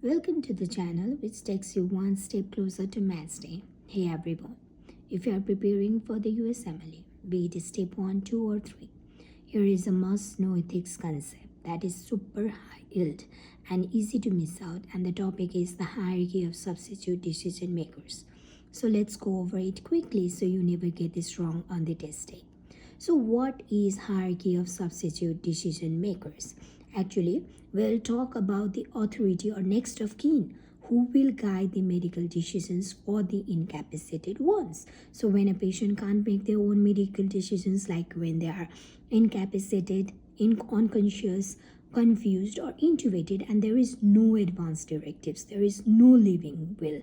Welcome to the channel which takes you one step closer to Maths Day. Hey everyone, if you are preparing for the USMLE, be it step 1, 2 or 3, here is a must-know ethics concept that is super high yield and easy to miss out, and the topic is the hierarchy of substitute decision makers. So let's go over it quickly so you never get this wrong on the test day. So what is hierarchy of substitute decision makers? Actually, we'll talk about the authority or next of kin who will guide the medical decisions for the incapacitated ones. So when a patient can't make their own medical decisions, like when they are incapacitated, unconscious, confused or intubated, and there is no advance directives, there is no living will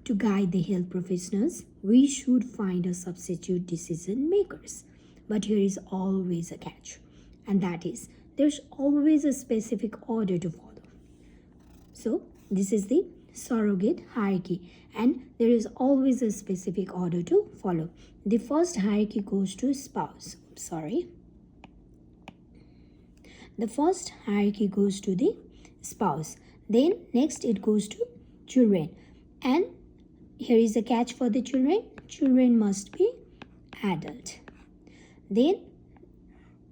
to guide the health professionals, we should find a substitute decision makers. But here is always a catch, and that is there's always a specific order to follow. So this is the surrogate hierarchy, and there is always a specific order to follow. The first hierarchy goes to spouse. The first hierarchy goes to the spouse. Then next it goes to children, and here is a catch for the children. Children must be adult. Then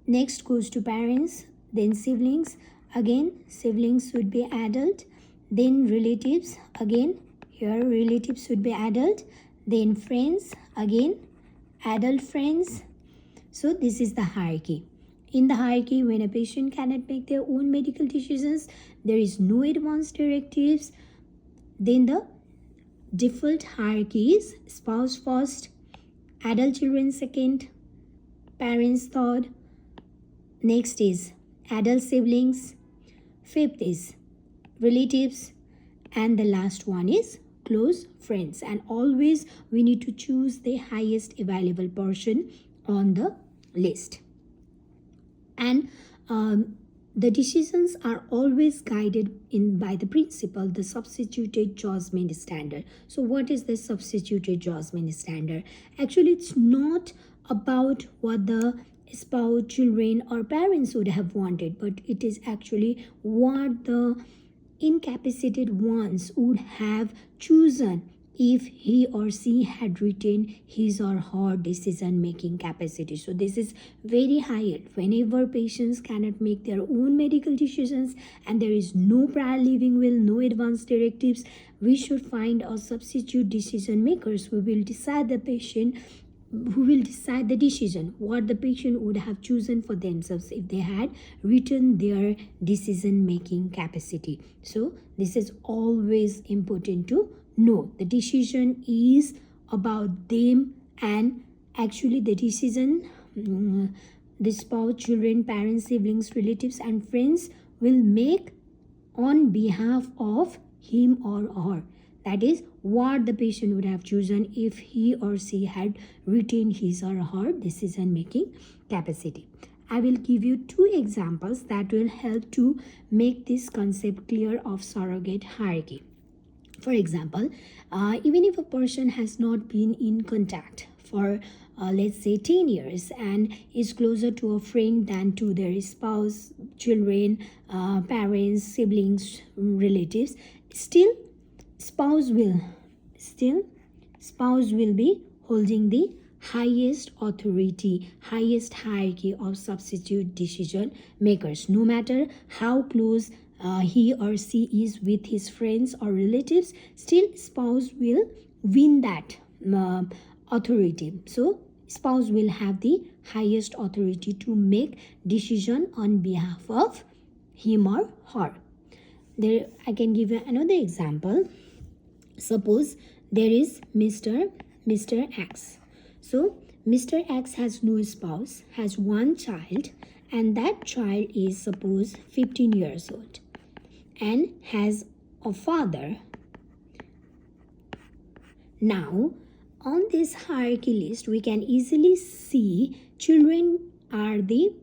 next goes to parents, then siblings, again siblings should be adult, then relatives, again here relatives should be adult, then friends, again adult friends. So this is the hierarchy. In the hierarchy, when a patient cannot make their own medical decisions, there is no advance directives, then the default hierarchy is spouse first, adult children second, parents third, next is adult siblings, fifth is relatives, and the last one is close friends. And always we need to choose the highest available person on the list. And the decisions are always guided by the principle, the substituted judgment standard. So what is the substituted judgment standard? Actually, it's not about what the spouse, children or parents would have wanted, but it is actually what the incapacitated ones would have chosen if he or she had retained his or her decision making capacity. So this is very high. Whenever patients cannot make their own medical decisions and there is no prior living will, no advance directives, we should find a substitute decision makers who will decide the decision what the patient would have chosen for themselves if they had written their decision making capacity. So this is always important to know. The decision is about them, and actually the decision the spouse, children, parents, siblings, relatives and friends will make on behalf of him or her. That is what the patient would have chosen if he or she had retained his or her decision making capacity. I will give you two examples that will help to make this concept clear of surrogate hierarchy. For example, even if a person has not been in contact for let's say 10 years and is closer to a friend than to their spouse, children, parents, siblings, relatives, still spouse will be holding the highest authority, highest hierarchy of substitute decision makers. No matter how close he or she is with his friends or relatives, still spouse will win that authority. So spouse will have the highest authority to make decision on behalf of him or her. There I can give you another example. Suppose there is Mr. X. So Mr. X has no spouse, has one child, and that child is suppose 15 years old and has a father. Now on this hierarchy list we can easily see children are the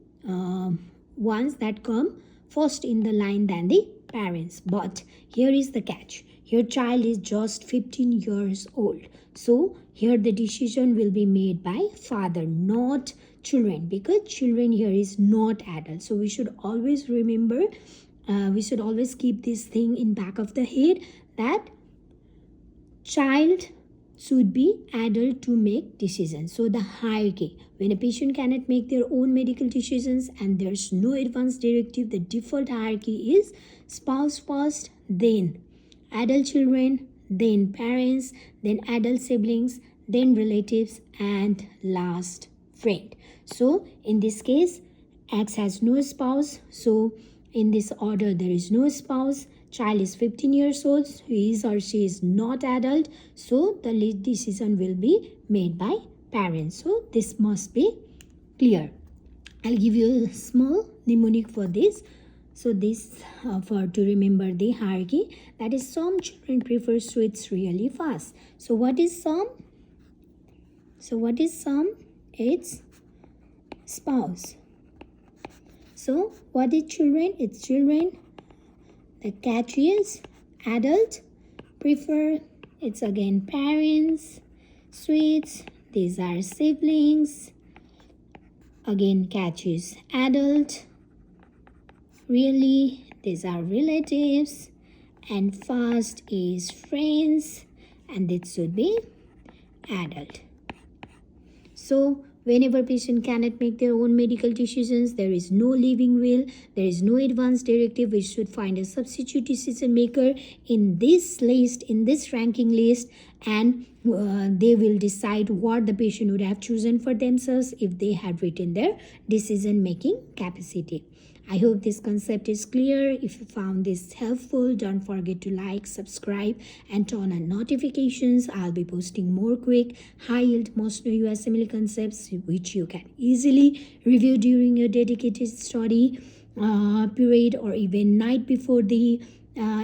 ones that come first in the line than the parents. But here is the catch. Your child is just 15 years old. So here the decision will be made by father, not children, because children here is not adult. So we should always remember we should always keep this thing in back of the head, that child should be adult to make decisions. So the hierarchy, when a patient cannot make their own medical decisions and there's no advance directive, the default hierarchy is spouse first, then adult children, then parents, then adult siblings, then relatives, and last friend. So in this case, X has no spouse, so in this order there is no spouse. Child is 15 years old, he is or she is not adult, so the lead decision will be made by parents. So this must be clear. I'll give you a small mnemonic for this. So this for to remember the hierarchy, that is some children prefer sweets really fast. So what is some? So what is some? It's spouse. So what is children? It's children. The catch is adult prefer, it's again parents. Sweets, these are siblings. Again catch is adult. Really, these are relatives. And fast is friends, and this should be adult. So whenever patient cannot make their own medical decisions, there is no living will, there is no advance directive, we should find a substitute decision maker in this list, in this ranking list, and they will decide what the patient would have chosen for themselves if they had written their decision making capacity. I hope this concept is clear. If you found this helpful, don't forget to like, subscribe, and turn on notifications. I'll be posting more quick, high-yield most new USMLE concepts which you can easily review during your dedicated study period or even night before the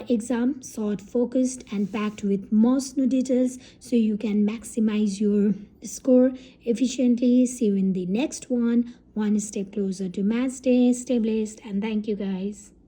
exam. Short, focused, and packed with most new details so you can maximize your score efficiently. See you in the next one step closer to match day. Stay blessed and thank you guys.